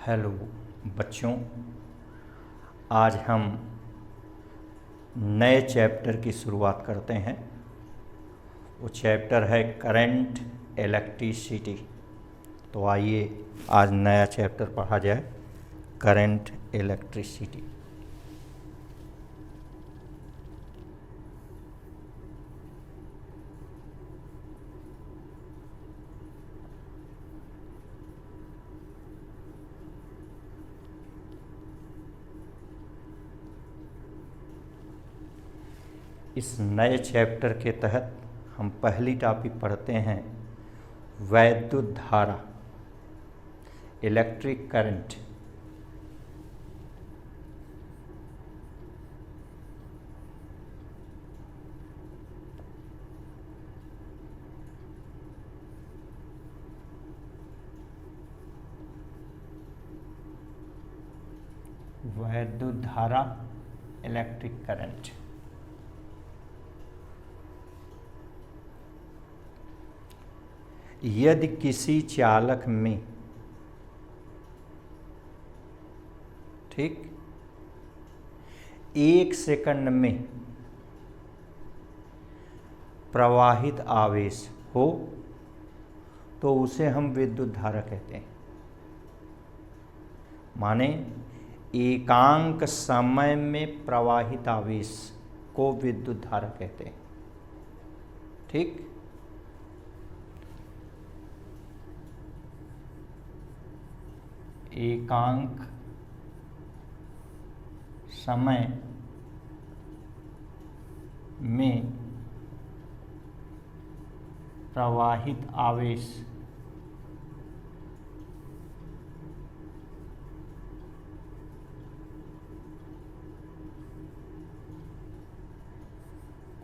Hello बच्चों, आज हम नए चैप्टर की शुरुआत करते हैं। वो चैप्टर है करंट इलेक्ट्रिसिटी। तो आइए आज नया चैप्टर पढ़ा जाए, करंट इलेक्ट्रिसिटी। इस नए चैप्टर के तहत हम पहली टॉपिक पढ़ते हैं वैद्युत धारा, इलेक्ट्रिक करंट। वैद्युत धारा, इलेक्ट्रिक करंट। यदि किसी चालक में एक सेकंड में प्रवाहित आवेश हो तो उसे हम विद्युत धारा कहते हैं। माने एकांक समय में प्रवाहित आवेश को विद्युत धारा कहते हैं। ठीक, एकांक समय में प्रवाहित आवेश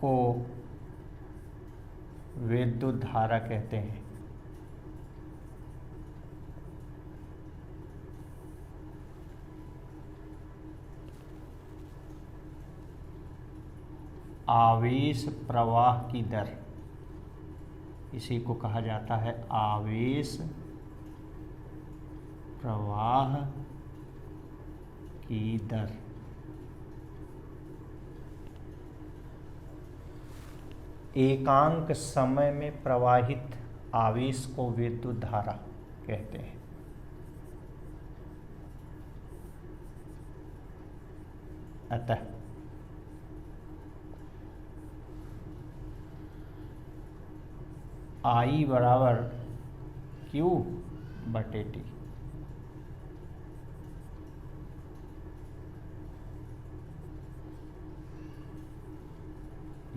को विद्युत धारा कहते हैं। आवेश प्रवाह की दर, इसी को कहा जाता है आवेश प्रवाह की दर। एकांक समय में प्रवाहित आवेश को विद्युत धारा कहते हैं। अतः I बराबर Q बटे T।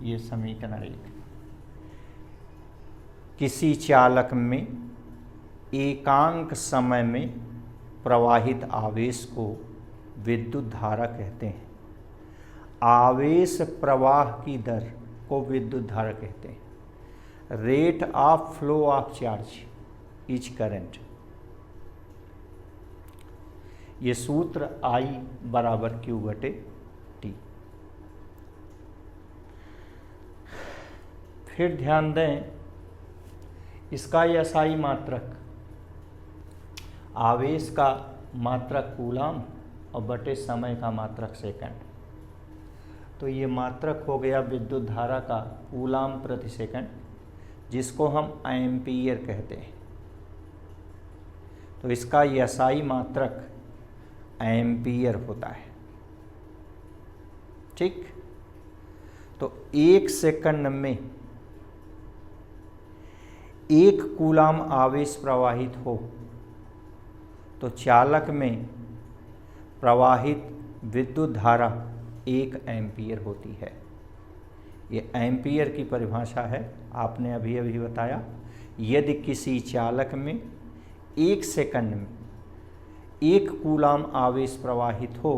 ये समीकरण 1। किसी चालक में एकांक समय में प्रवाहित आवेश को विद्युत धारा कहते हैं। आवेश प्रवाह की दर को विद्युत धारा कहते हैं। Rate of flow of charge is current. ये सूत्र I बराबर Q बटे T। फिर ध्यान दें, इसका SI मात्रक, आवेश का मात्रक कूलाम और बटे समय का मात्रक सेकंड। तो ये मात्रक हो गया विद्युत धारा का कूलाम प्रति सेकंड, जिसको हम एम्पीयर कहते हैं। तो इसका SI मात्रक एम्पीयर होता है। ठीक, तो एक सेकंड में एक कूलाम आवेश प्रवाहित हो तो चालक में प्रवाहित विद्युत धारा 1 एम्पीयर होती है। ये एम्पीयर की परिभाषा है, आपने अभी अभी बताया। यदि किसी चालक में एक सेकंड में एक कूलाम आवेश प्रवाहित हो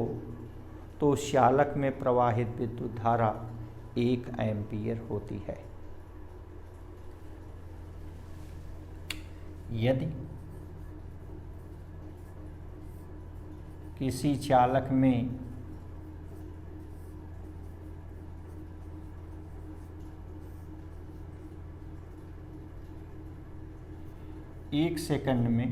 तो उस चालक में प्रवाहित विद्युत धारा 1 एम्पीयर होती है। यदि किसी चालक में एक सेकंड में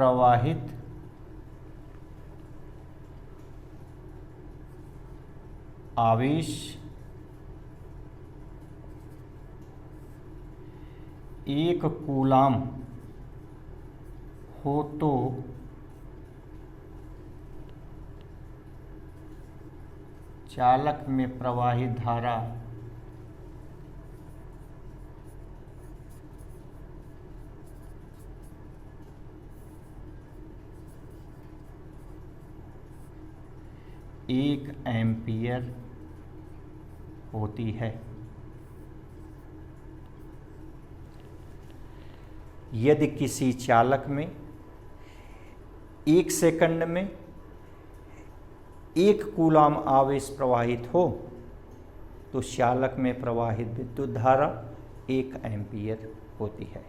प्रवाहित आवेश एक कूलाम हो तो चालक में प्रवाहित धारा एक एम्पियर होती है। यदि किसी चालक में 1 सेकंड में 1 कूलाम आवेश प्रवाहित हो तो चालक में प्रवाहित विद्युत धारा 1 एम्पियर होती है।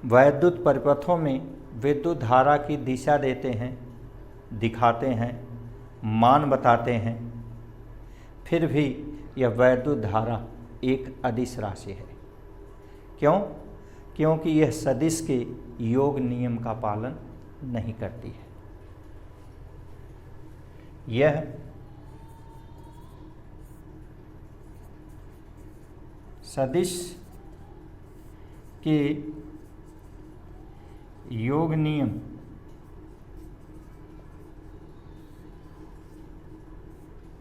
वैद्युत परिपथों में विद्युत धारा की दिशा देते हैं, दिखाते हैं, मान बताते हैं, फिर भी यह वैद्युत धारा एक अदिश राशि है। क्यों? क्योंकि यह सदिश के योग नियम का पालन नहीं करती है। यह सदिश के योग नियम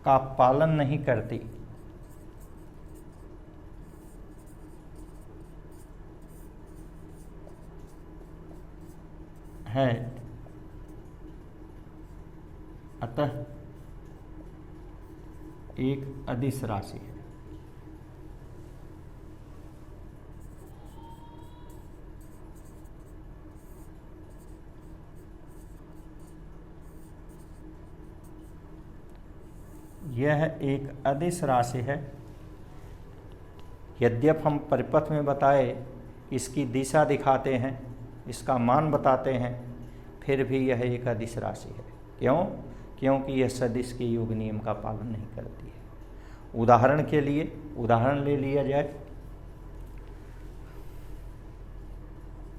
का पालन नहीं करती है, अतः एक अदिश राशि है। यह एक अदिश राशि है। यद्यप हम परिपथ में बताए इसकी दिशा दिखाते हैं, इसका मान बताते हैं, फिर भी यह एक अदिश राशि है। क्यों? क्योंकि यह सदिश के योग नियम का पालन नहीं करती है। उदाहरण के लिए उदाहरण ले लिया जाए।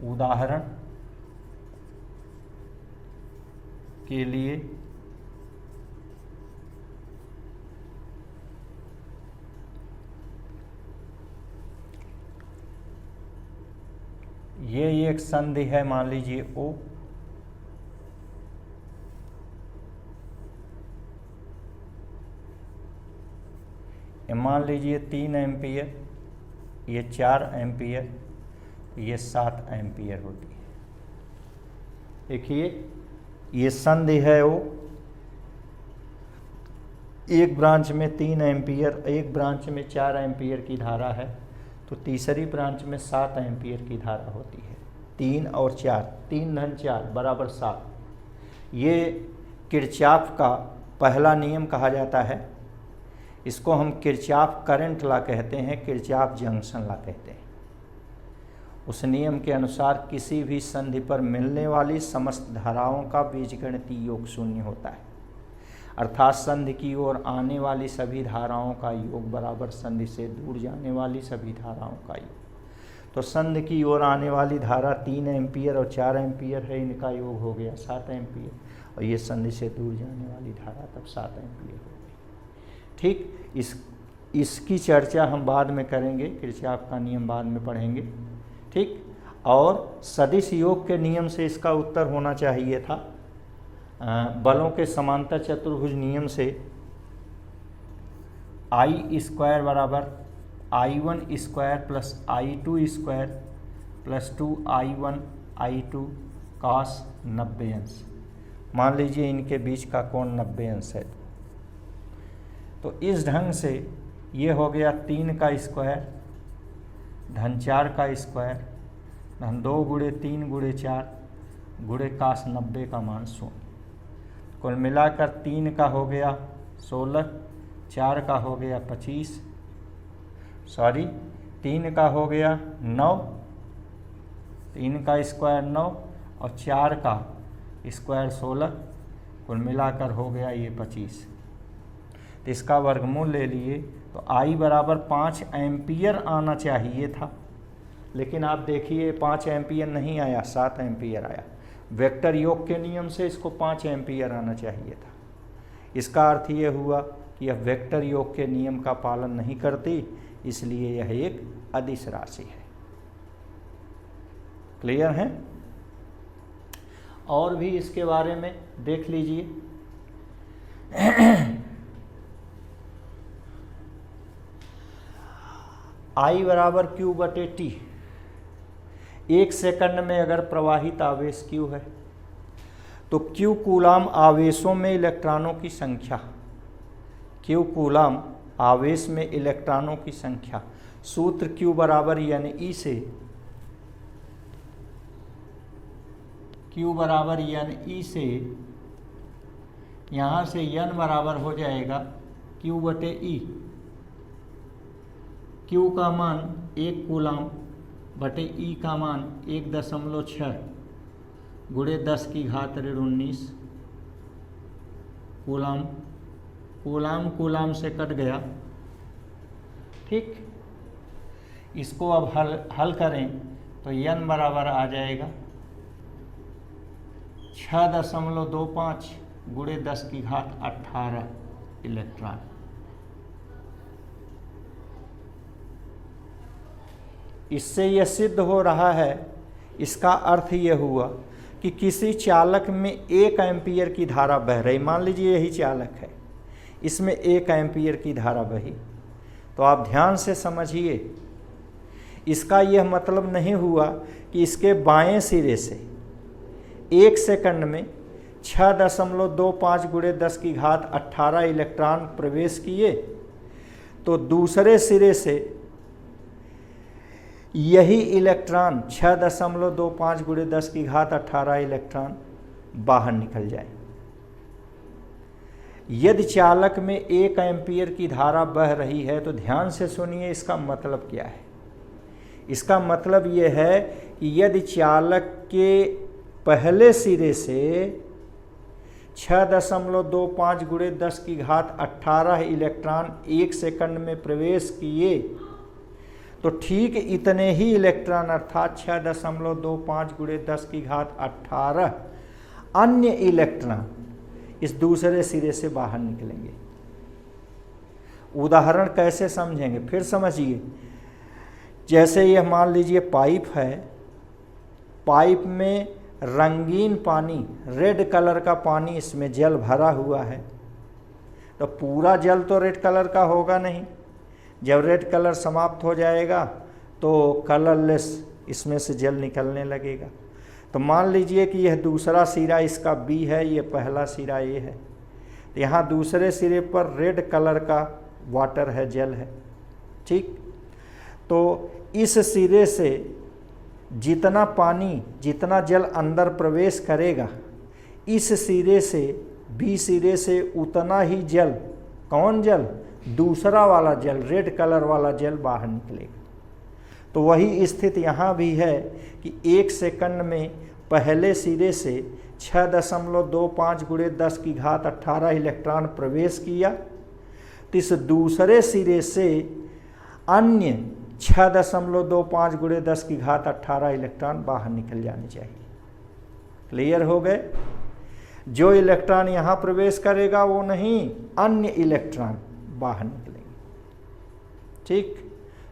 उदाहरण के लिए ये एक संधि है, मान लीजिए O। मान लीजिए 3 एम्पियर, ये 4 एम्पियर, ये 7 एम्पियर होती है। देखिए ये संधि है O, एक ब्रांच में 3 एम्पियर, एक ब्रांच में 4 एम्पियर की धारा है, तो तीसरी ब्रांच में 7 एम्पियर की धारा होती है। 3 और 4, 3 धन 4 बराबर 7। ये किरचॉफ का पहला नियम कहा जाता है। इसको हम किरचॉफ करंट लॉ कहते हैं, किरचॉफ जंक्शन लॉ कहते हैं। उस नियम के अनुसार किसी भी संधि पर मिलने वाली समस्त धाराओं का बीजगणितीय योग शून्य होता है, अर्थात संधि की ओर आने वाली सभी धाराओं का योग बराबर संधि से दूर जाने वाली सभी धाराओं का योग। तो संधि की ओर आने वाली धारा 3 एम्पियर और 4 एम्पियर है, इनका योग हो गया 7 एम्पियर, और ये संधि से दूर जाने वाली धारा तब 7 एम्पियर हो गई। ठीक, इसकी चर्चा हम बाद में करेंगे, किरचॉफ का नियम बाद में पढ़ेंगे। ठीक, और सदिश योग के नियम से इसका उत्तर होना चाहिए था बलों के समांतर चतुर्भुज नियम से I² बराबर I1² plus I2² plus 2I1 I2 cos 90 अंश। मान लीजिए इनके बीच का कोण 90 अंश है, तो इस ढंग से ये हो गया 3 का स्क्वायर धन 4 का स्क्वायर धन 2 गुणे 3 गुणे 4 गुणे cos 90 का मान 0। कुल मिलाकर 3 का हो गया 16, 4 का हो गया 25, 3 का हो गया 9, 3 का स्क्वायर 9 और 4 का स्क्वायर 16, कुल मिलाकर हो गया ये 25। तो इसका वर्गमूल ले लिए तो I बराबर 5 एम्पियर आना चाहिए था, लेकिन आप देखिए 5 एम्पियर नहीं आया, 7 एम्पियर आया। वेक्टर योग के नियम से इसको 5 एम्पियर आना चाहिए था। इसका अर्थ ये हुआ कि यह वेक्टर योग के नियम का पालन नहीं करती, इसलिए यह एक अदिश राशि है। क्लियर है? और भी इसके बारे में देख लीजिए। I बराबर Q बटे T। 1 सेकंड में अगर प्रवाहित आवेश Q है तो Q कूलाम आवेशों में इलेक्ट्रॉनों की संख्या, Q कूलाम आवेश में इलेक्ट्रॉनों की संख्या, सूत्र Q बराबर NE से, Q बराबर NE से, यहाँ से N बराबर हो जाएगा Q बटे E। Q का मान 1 कूलाम बटे E का मान 1.6 गुणे 10 की घात ऋण 19 कूलाम। कूलाम कूलाम से कट गया। ठीक, इसको अब हल करें तो N बराबर आ जाएगा 6.25 गुणे 10 की घात 18 इलेक्ट्रॉन। इससे यह सिद्ध हो रहा है, इसका अर्थ यह हुआ कि किसी चालक में 1 एम्पियर की धारा बह रही, मान लीजिए यही चालक है, इसमें 1 एम्पियर की धारा बही। तो आप ध्यान से समझिए, इसका यह मतलब नहीं हुआ कि इसके बाएं सिरे से 1 सेकंड में 6.25 गुणे 10 की घात 18 इलेक्ट्रॉन प्रवेश किए, तो दूसरे सिरे से यही इलेक्ट्रॉन 6.25 गुणे 10 की घात 18 इलेक्ट्रॉन बाहर निकल जाए। यदि चालक में 1 एम्पियर की धारा बह रही है तो ध्यान से सुनिए, इसका मतलब क्या है। इसका मतलब यह है कि यदि चालक के पहले सिरे से 6.25 गुणे 10 की घात 18 इलेक्ट्रॉन 1 सेकंड में प्रवेश किए, तो ठीक इतने ही इलेक्ट्रॉन अर्थात 6.25 गुणे 10 की घात 18 अन्य इलेक्ट्रॉन इस दूसरे सिरे से बाहर निकलेंगे। उदाहरण कैसे समझेंगे, फिर समझिए। जैसे यह मान लीजिए पाइप है, पाइप में रंगीन पानी, रेड कलर का पानी, इसमें जल भरा हुआ है, तो पूरा जल तो रेड कलर का होगा नहीं। जब रेड कलर समाप्त हो जाएगा तो कलरलेस इसमें से जल निकलने लगेगा। तो मान लीजिए कि यह दूसरा सिरा इसका B है, ये पहला सिरा A है, तो यहाँ दूसरे सिरे पर रेड कलर का वाटर है, जल है। ठीक, तो इस सिरे से जितना पानी, जितना जल अंदर प्रवेश करेगा, इस सिरे से B सिरे से उतना ही जल, कौन जल, दूसरा वाला जल, रेड कलर वाला जल बाहर निकलेगा। तो वही स्थिति यहाँ भी है कि 1 सेकंड में पहले सिरे से 6.25 गुणे 10 की घात 18 इलेक्ट्रॉन प्रवेश किया, तो इस दूसरे सिरे से अन्य 6.25 गुणे 10 की घात 18 इलेक्ट्रॉन बाहर निकल जाने चाहिए। क्लियर हो गए? जो इलेक्ट्रॉन यहाँ प्रवेश करेगा वो नहीं, अन्य इलेक्ट्रॉन बाहर निकलेंगे। ठीक,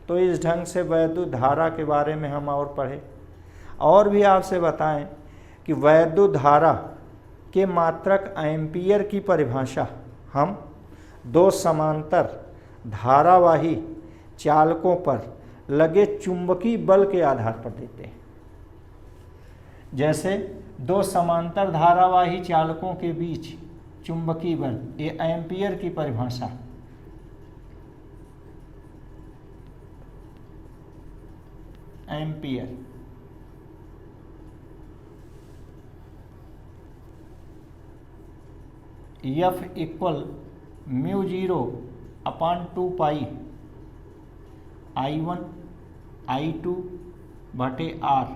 तो इस ढंग से वैद्युत धारा के बारे में हम और पढ़े। और भी आपसे बताएं कि वैद्युत धारा के मात्रक एम्पियर की परिभाषा हम 2 समांतर धारावाही चालकों पर लगे चुंबकीय बल के आधार पर देते हैं। जैसे 2 समांतर धारावाही चालकों के बीच चुंबकीय बल, ये एम्पियर की परिभाषा। एम्पियर F इक्वल μ0/2 पाई I1 I2 बटे R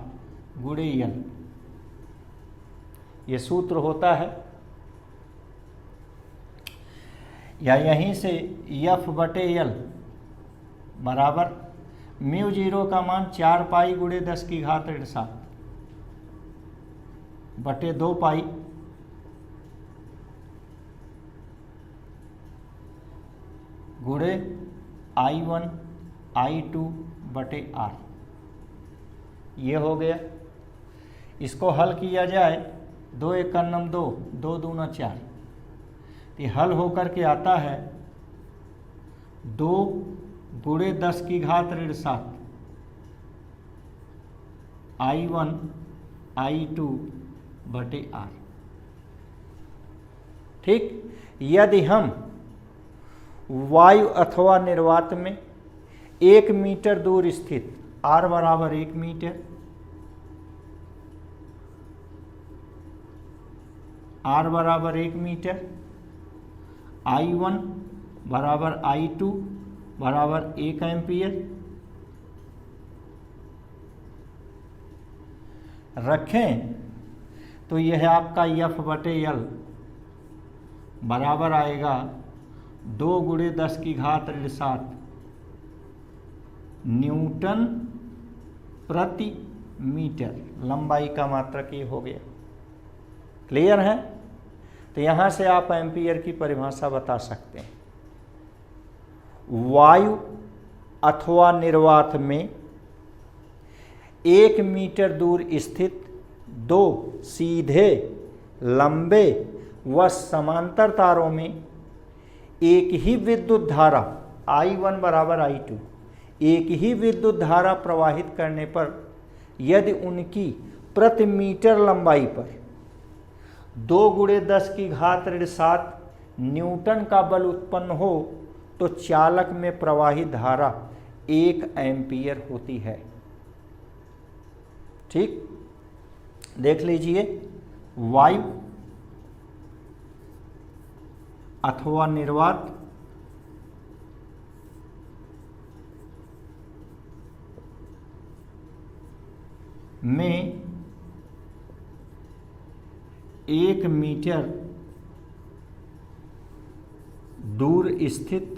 गुणे L, ये सूत्र होता है। या यहीं से F बटे L बराबर म्यू जीरो का मान 4 पाई गुणे 10 की घात ऋण 7 बटे 2 पाई गुणे I1 I2 बटे R। ये हो गया। इसको हल किया जाए, 2 एक नम 2, 2 दूना 4, ये हल होकर के आता है 2 गुणे 10 की घात ऋण 7 I1 I2 बटे R। ठीक। यदि हम वायु अथवा निर्वात में 1 मीटर दूर स्थित R बराबर 1 मीटर, R बराबर 1 मीटर, I1 बराबर I2 बराबर 1 एम्पियर रखें तो यह आपका F बटे L बराबर आएगा 2 गुणे 10 की घात ऋण 7 न्यूटन प्रति मीटर। लंबाई का मात्रक ये हो गया। क्लियर है? तो यहां से आप एम्पियर की परिभाषा बता सकते हैं। वायु अथवा निर्वात में 1 मीटर दूर स्थित 2 सीधे लंबे व समांतर तारों में एक ही विद्युत धारा I1 बराबर I2 एक ही विद्युत धारा प्रवाहित करने पर यदि उनकी प्रति मीटर लंबाई पर 2 गुणे 10 की घात ऋण 7 न्यूटन का बल उत्पन्न हो तो चालक में प्रवाहित धारा 1 एम्पियर होती है। ठीक, देख लीजिए। वायु अथवा निर्वात में 1 मीटर दूर स्थित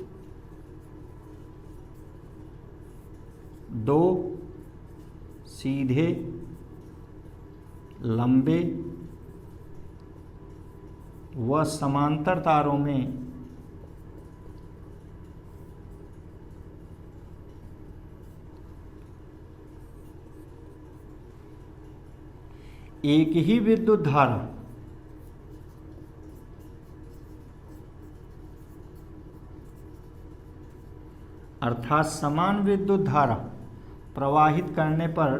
2 सीधे लंबे व समांतर तारों में एक ही विद्युत धारा अर्थात समान विद्युत धारा प्रवाहित करने पर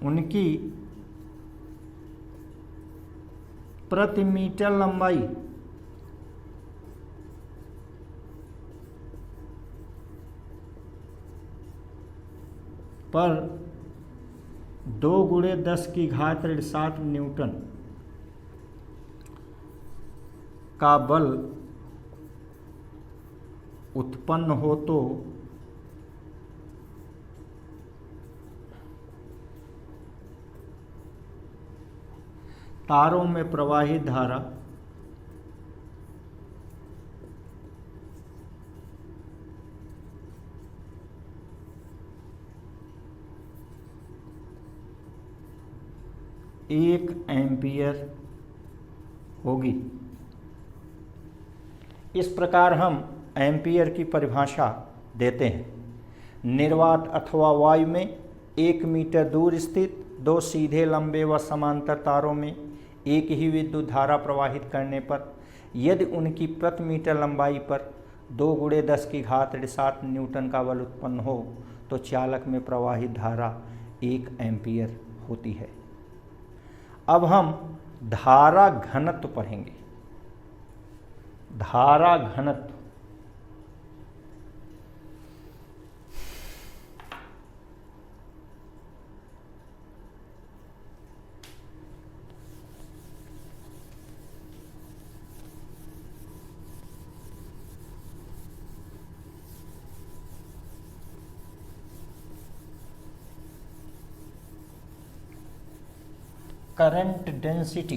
उनकी प्रति मीटर लंबाई पर 2 गुणे 10 की घात ऋण 7 न्यूटन का बल उत्पन्न हो तो तारों में प्रवाहित धारा एक एम्पियर होगी। इस प्रकार हम एम्पियर की परिभाषा देते हैं। निर्वात अथवा वायु में 1 मीटर दूर स्थित 2 सीधे लंबे व समांतर तारों में एक ही विद्युत धारा प्रवाहित करने पर यदि उनकी प्रति मीटर लंबाई पर 2 गुणे 10 की घात ऋण 7 न्यूटन का बल उत्पन्न हो तो चालक में प्रवाहित धारा 1 एम्पियर होती है। अब हम धारा घनत्व पढ़ेंगे। धारा घनत्व करंट डेंसिटी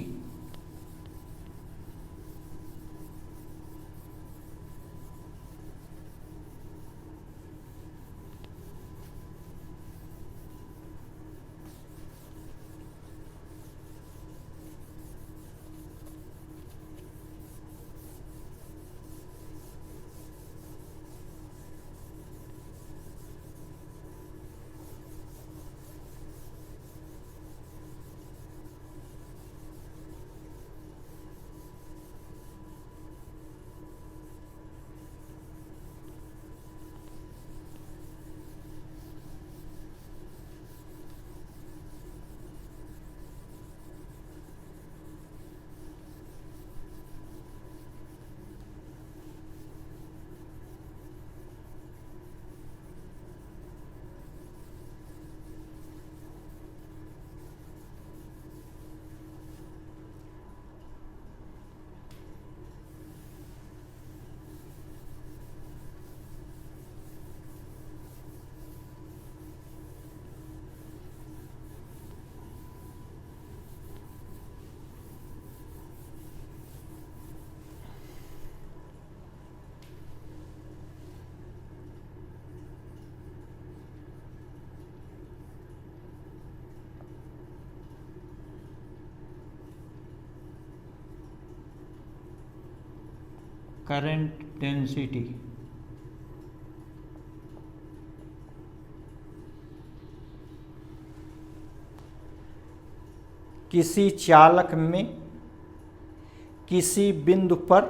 करंट डेंसिटी किसी चालक में किसी बिंदु पर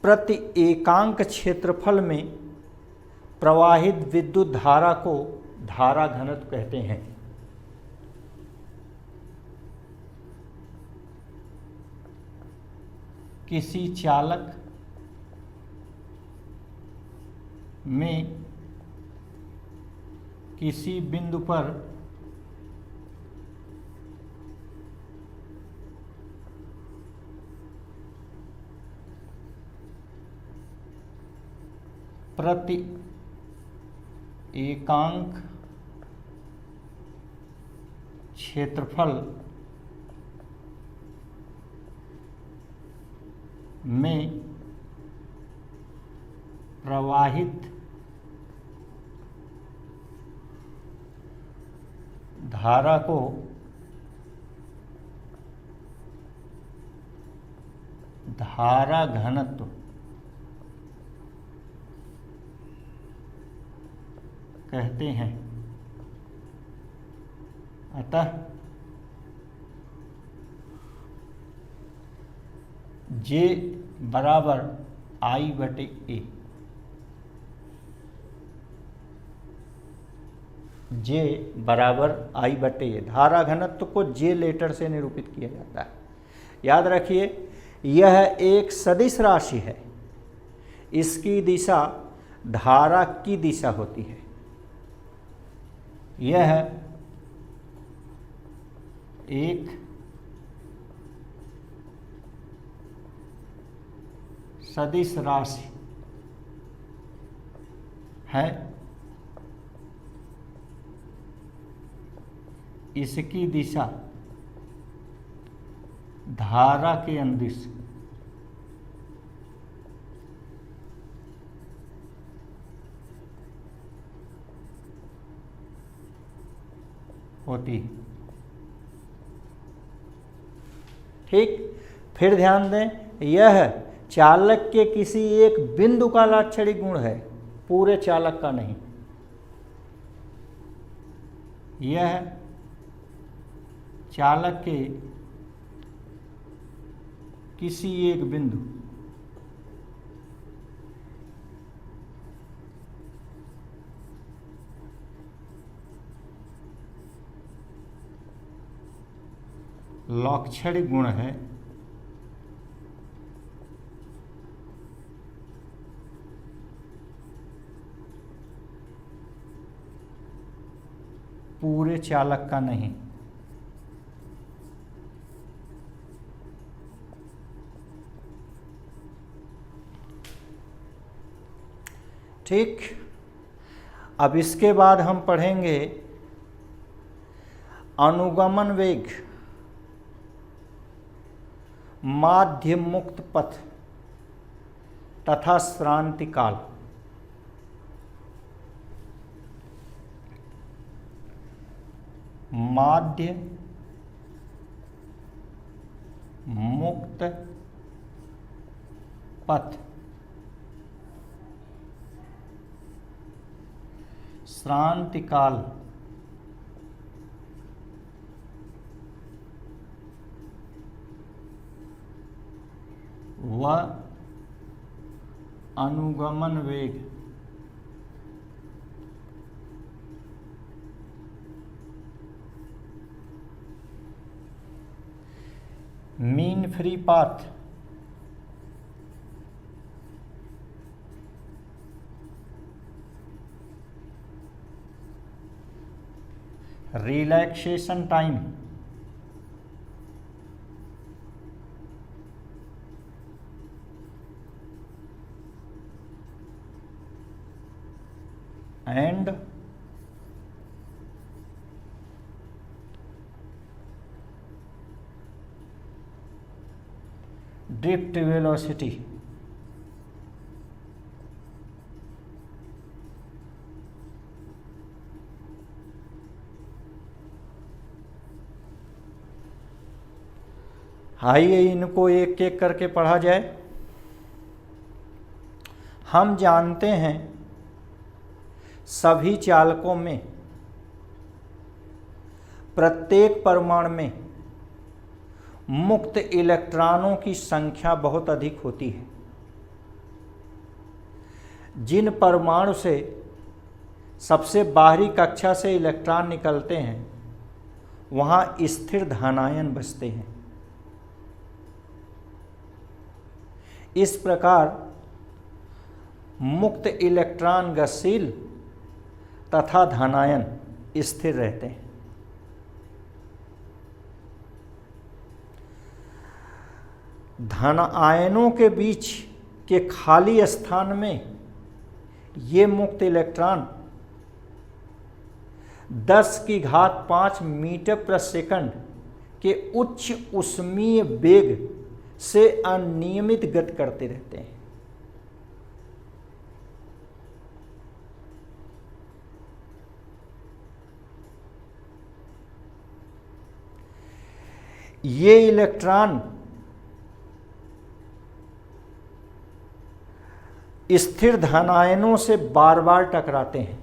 प्रति एकांक क्षेत्रफल में प्रवाहित विद्युत धारा को धारा घनत्व कहते हैं। किसी चालक में किसी बिंदु पर प्रति एकांक क्षेत्रफल में प्रवाहित धारा को धारा घनत्व कहते हैं। अतः J बराबर I/A, J बराबर I/A। धारा घनत्व को J लेटर से निरूपित किया जाता है। याद रखिए, यह एक सदिश राशि है, इसकी दिशा धारा की दिशा होती है। यह एक सदिश राशि है, इसकी दिशा धारा के अंदिश होती है। ठीक, फिर ध्यान दें, यह चालक के किसी एक बिंदु का लाक्षणिक गुण है, पूरे चालक का नहीं। यह चालक के किसी एक बिंदु लाक्षणिक गुण है, पूरे चालक का नहीं। ठीक, अब इसके बाद हम पढ़ेंगे अनुगमन वेग, माध्य मुक्त पथ तथा श्रांति काल। माध्य मुक्त पथ, श्रांति काल, व अनुगमन वेग। Mean free path, relaxation time, and drift velocity. आइए इनको एक एक करके पढ़ा जाए। हम जानते हैं सभी चालकों में प्रत्येक परमाणु में मुक्त इलेक्ट्रॉनों की संख्या बहुत अधिक होती है। जिन परमाणु से सबसे बाहरी कक्षा से इलेक्ट्रॉन निकलते हैं वहाँ स्थिर धनायन बचते हैं। इस प्रकार मुक्त इलेक्ट्रॉन गतिशील तथा धनायन स्थिर रहते हैं। धन आयनों के बीच के खाली स्थान में ये मुक्त इलेक्ट्रॉन 10⁵ मीटर प्रति सेकंड के उच्च ऊष्मीय वेग से अनियमित गति करते रहते हैं। ये इलेक्ट्रॉन स्थिर धनायनों से बार बार टकराते हैं।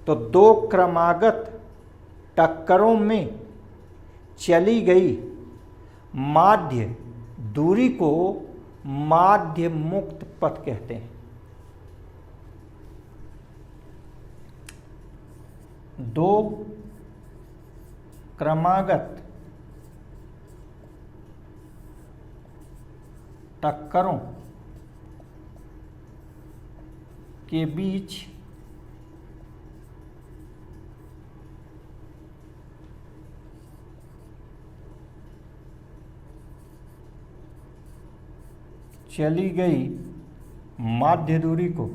तो दो क्रमागत टक्करों में चली गई माध्य दूरी को माध्य मुक्त पथ कहते हैं। दो क्रमागत टक्करों के बीच चली गई माध्य दूरी को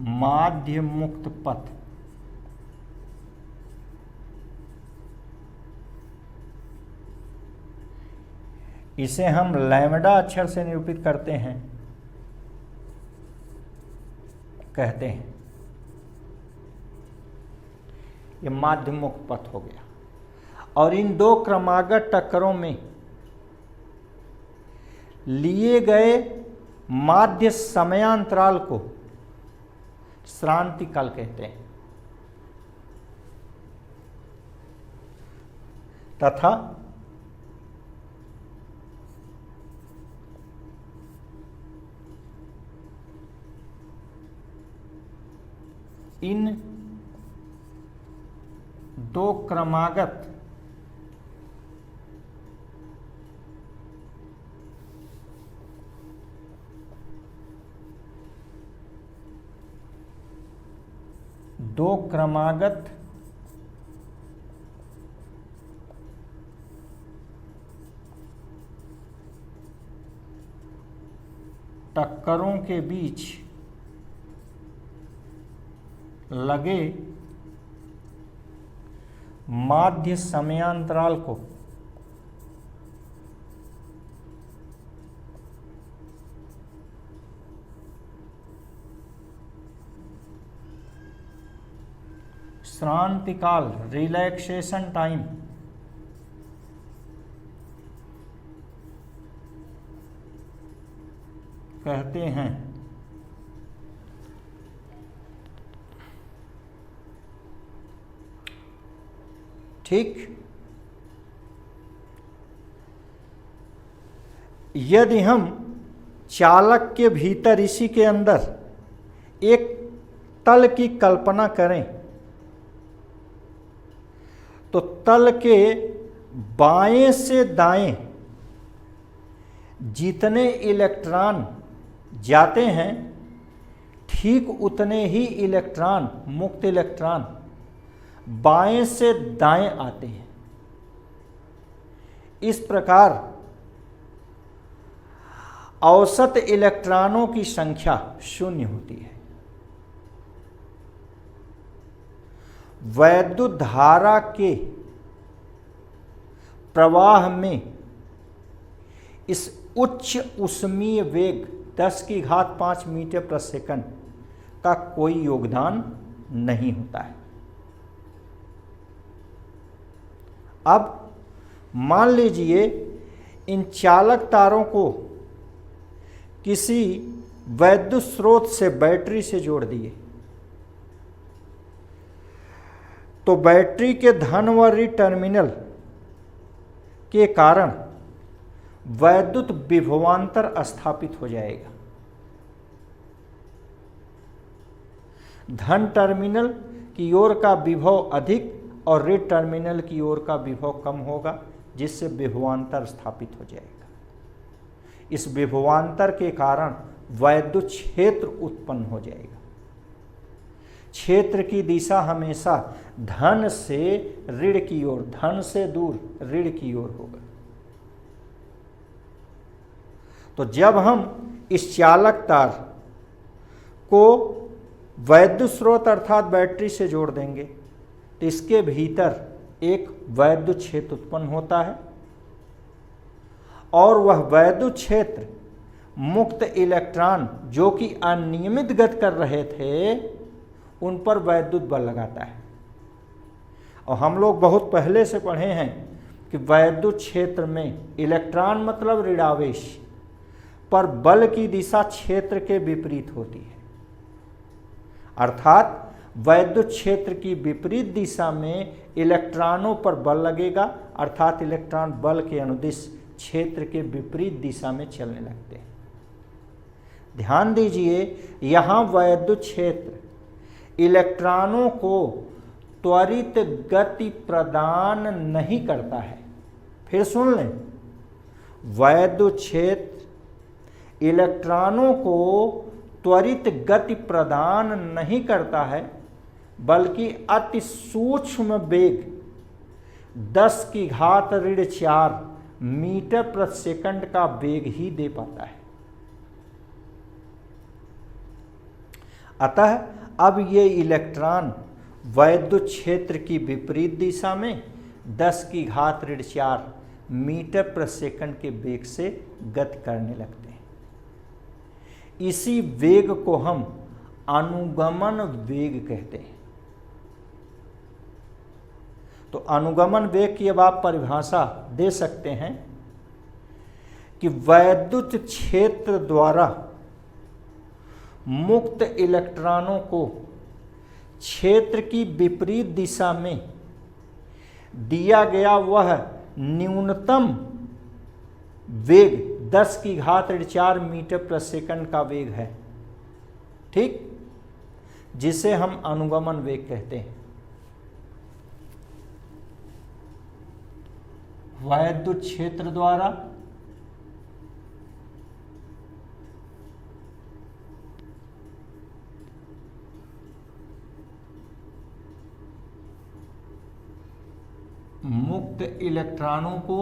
माध्य मुक्त पथ। इसे हम लैम्डा अक्षर से निरूपित करते हैं, कहते हैं। ये माध्य मुक्त पथ हो गया। और इन दो क्रमागत टक्करों में लिए गए माध्य समयांतराल को श्रांति काल कहते हैं तथा इन दो क्रमागत टक्करों के बीच लगे माध्य समयांतराल को श्रांति काल, रिलैक्सेशन टाइम कहते हैं। ठीक, यदि हम चालक के भीतर, इसी के अंदर एक तल की कल्पना करें तो तल के बाएं से दाएं जितने इलेक्ट्रॉन जाते हैं ठीक उतने ही इलेक्ट्रॉन, मुक्त इलेक्ट्रॉन बाएं से दाएं आते हैं। इस प्रकार औसत इलेक्ट्रॉनों की संख्या 0 होती है। वैद्युत धारा के प्रवाह में इस उच्च ऊष्मीय वेग 10⁵ मीटर प्रति सेकंड का कोई योगदान नहीं होता है। अब मान लीजिए इन चालक तारों को किसी वैद्युत स्रोत से, बैटरी से जोड़ दिए तो बैटरी के धन व ऋण टर्मिनल के कारण वैद्युत विभवांतर स्थापित हो जाएगा। धन टर्मिनल की ओर का विभव अधिक और ऋण टर्मिनल की ओर का विभव कम होगा, जिससे विभवांतर स्थापित हो जाएगा। इस विभवांतर के कारण वैद्युत क्षेत्र उत्पन्न हो जाएगा। क्षेत्र की दिशा हमेशा धन से ऋण की ओर, धन से दूर ऋण की ओर होगा। तो जब हम इस चालक तार को वैद्युत स्रोत अर्थात बैटरी से जोड़ देंगे तो इसके भीतर एक वैद्युत क्षेत्र उत्पन्न होता है और वह वैद्युत क्षेत्र मुक्त इलेक्ट्रॉन जो कि अनियमित गति कर रहे थे उन पर वैद्युत बल लगाता है। और हम लोग बहुत पहले से पढ़े हैं कि वैद्युत क्षेत्र में इलेक्ट्रॉन मतलब ऋणावेश पर बल की दिशा क्षेत्र के विपरीत होती है। अर्थात वैद्युत क्षेत्र की विपरीत दिशा में इलेक्ट्रॉनों पर बल लगेगा, अर्थात इलेक्ट्रॉन बल के अनुदिश क्षेत्र के विपरीत दिशा में चलने लगते हैं। ध्यान दीजिए, यहाँ वैद्युत क्षेत्र इलेक्ट्रॉनों को त्वरित गति प्रदान नहीं करता है। फिर सुन लें, वैद्युत क्षेत्र इलेक्ट्रॉनों को त्वरित गति प्रदान नहीं करता है, बल्कि अति सूक्ष्म वेग 10⁻⁴ मीटर प्रति सेकंड का वेग ही दे पाता है। अतः अब ये इलेक्ट्रॉन वैद्युत क्षेत्र की विपरीत दिशा में 10⁻⁴ मीटर प्रति सेकंड के वेग से गति करने लगते हैं। इसी वेग को हम अनुगमन वेग कहते हैं। तो अनुगमन वेग की अब आप परिभाषा दे सकते हैं कि वैद्युत क्षेत्र द्वारा मुक्त इलेक्ट्रॉनों को क्षेत्र की विपरीत दिशा में दिया गया वह न्यूनतम वेग 10⁻⁴ मीटर प्रति सेकंड का वेग है, ठीक, जिसे हम अनुगमन वेग कहते हैं। वैद्युत क्षेत्र द्वारा मुक्त इलेक्ट्रॉनों को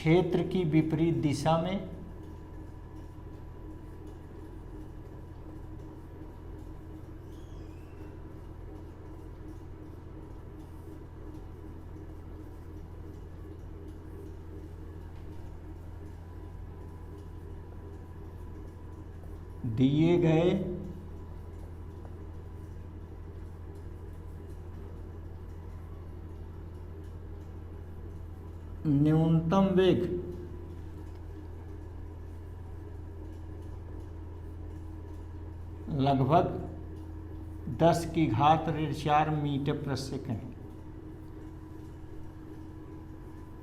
क्षेत्र की विपरीत दिशा में दिए गए न्यूनतम वेग लगभग 10⁴ मीटर प्रति सेकंड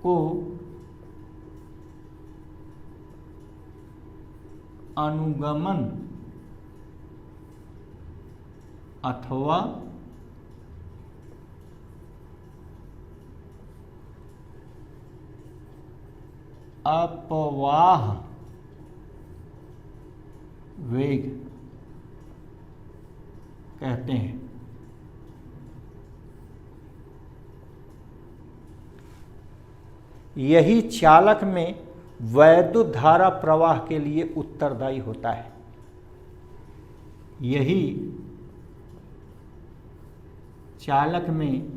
को अनुगमन अथवा अपवाह वेग कहते हैं। यही चालक में वैद्युत धारा प्रवाह के लिए उत्तरदायी होता है। यही चालक में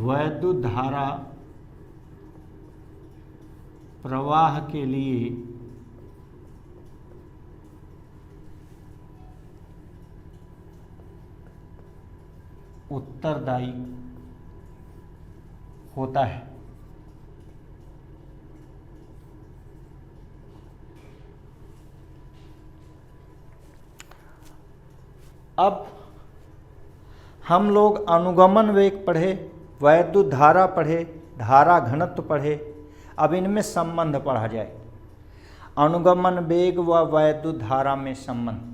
वैद्युत धारा प्रवाह के लिए उत्तरदायी होता है। अब हम लोग अनुगमन वेग पढ़े, वैद्युत धारा पढ़े, धारा घनत्व पढ़े। अब इनमें संबंध पढ़ा जाए। अनुगमन वेग व वैद्युत धारा में संबंध।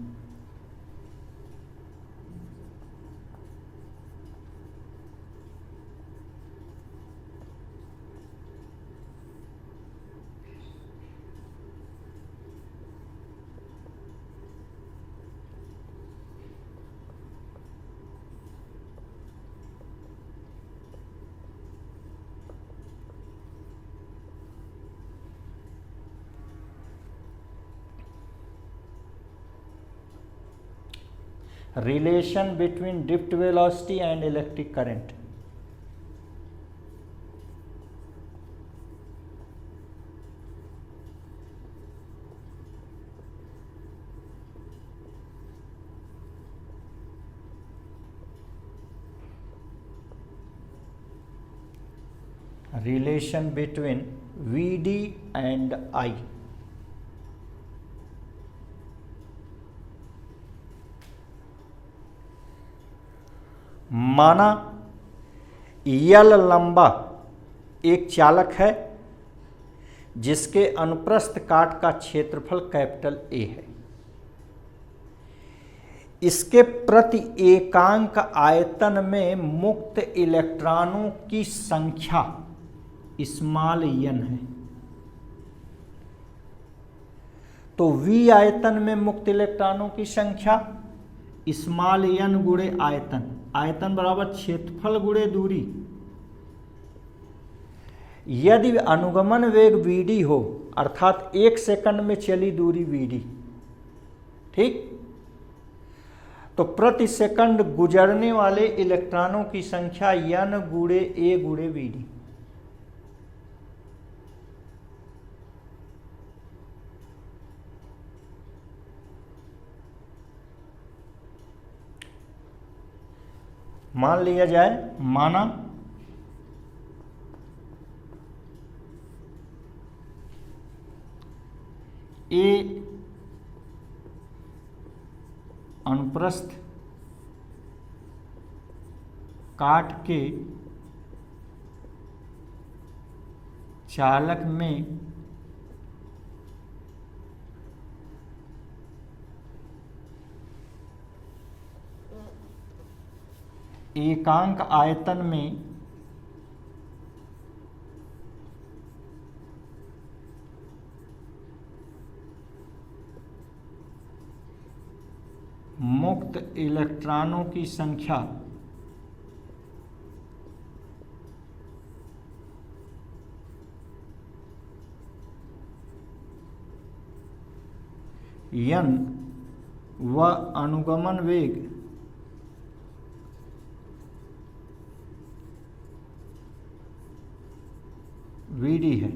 Relation between drift velocity and electric current. Relation between Vd and I. माना यल लंबा एक चालक है जिसके अनुप्रस्थ काट का क्षेत्रफल कैपिटल ए है। इसके प्रति एकांक आयतन में मुक्त इलेक्ट्रॉनों की संख्या स्मॉल n है। तो V आयतन में मुक्त इलेक्ट्रॉनों की संख्या स्मॉल n गुणे आयतन, आयतन बराबर क्षेत्रफल गुणे दूरी। यदि अनुगमन वेग Vd हो अर्थात 1 सेकंड में चली दूरी Vd, ठीक, तो प्रति सेकंड गुजरने वाले इलेक्ट्रॉनों की संख्या n गुणे a गुणे Vd। मान लिया जाए, माना ए अनुप्रस्थ काट के चालक में एकांक आयतन में मुक्त इलेक्ट्रॉनों की संख्या n व अनुगमन वेग Vd है।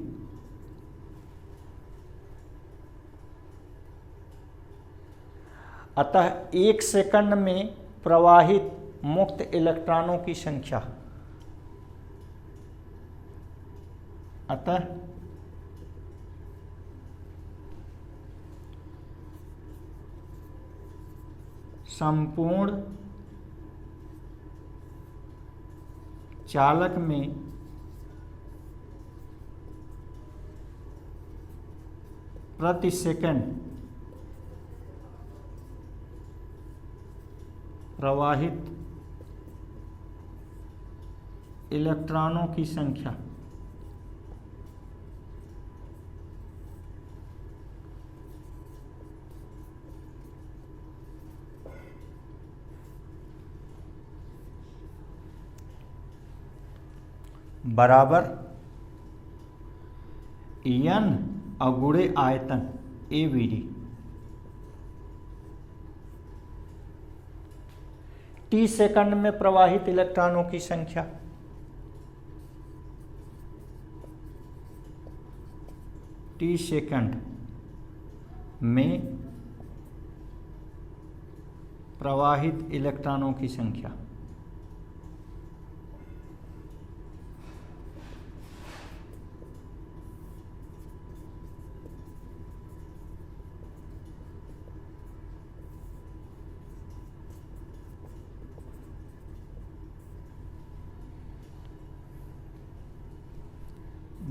अतः 1 सेकंड में प्रवाहित मुक्त इलेक्ट्रॉनों की संख्या, अतः संपूर्ण चालक में प्रति सेकंड प्रवाहित इलेक्ट्रॉनों की संख्या बराबर n अगुणे आयतन AVD। t सेकंड में प्रवाहित इलेक्ट्रॉनों की संख्या, t सेकंड में प्रवाहित इलेक्ट्रॉनों की संख्या,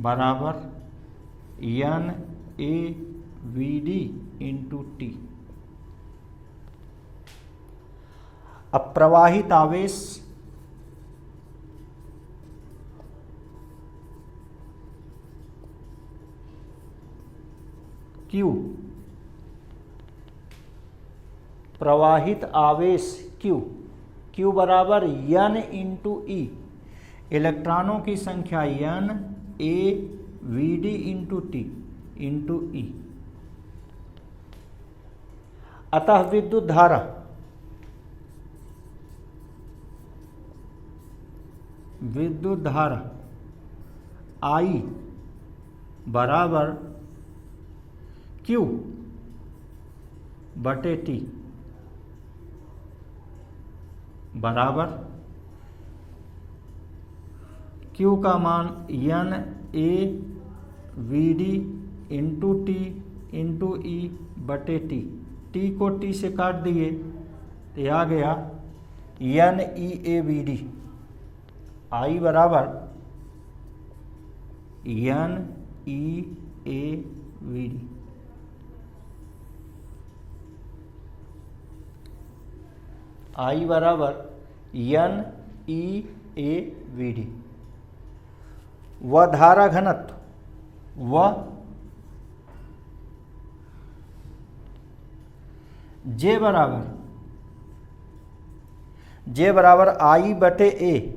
बराबर NAVD इंटू टी। अब प्रवाहित आवेश Q, प्रवाहित आवेश Q बराबर n इंटू ई, इलेक्ट्रॉनों की संख्या NAVD इंटू टी इंटू ई। अतः विद्युत धारा I बराबर Q बटे टी बराबर Q का मान NAVD इंटू टी इंटू ई बटे टी। टी को टी से काट दिए तो आ गया NEAVD। I बराबर NEAVD। I बराबर NEAVD। व धारा घनत्व J बराबर I बटे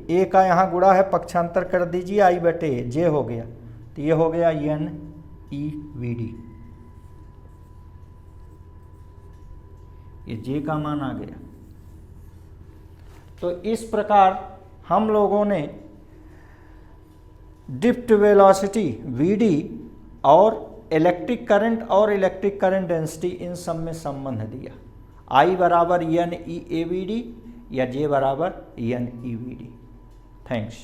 ए का यहाँ गुणा है, पक्षांतर कर दीजिए, I बटे ए, J हो गया, तो ये हो गया NEVD। ये J का मान आ गया। तो इस प्रकार हम लोगों ने ड्रिफ्ट वेलोसिटी Vd और इलेक्ट्रिक करंट डेंसिटी इन सब में संबंध दिया। I बराबर NEAVD या J बराबर NEVD। थैंक्स।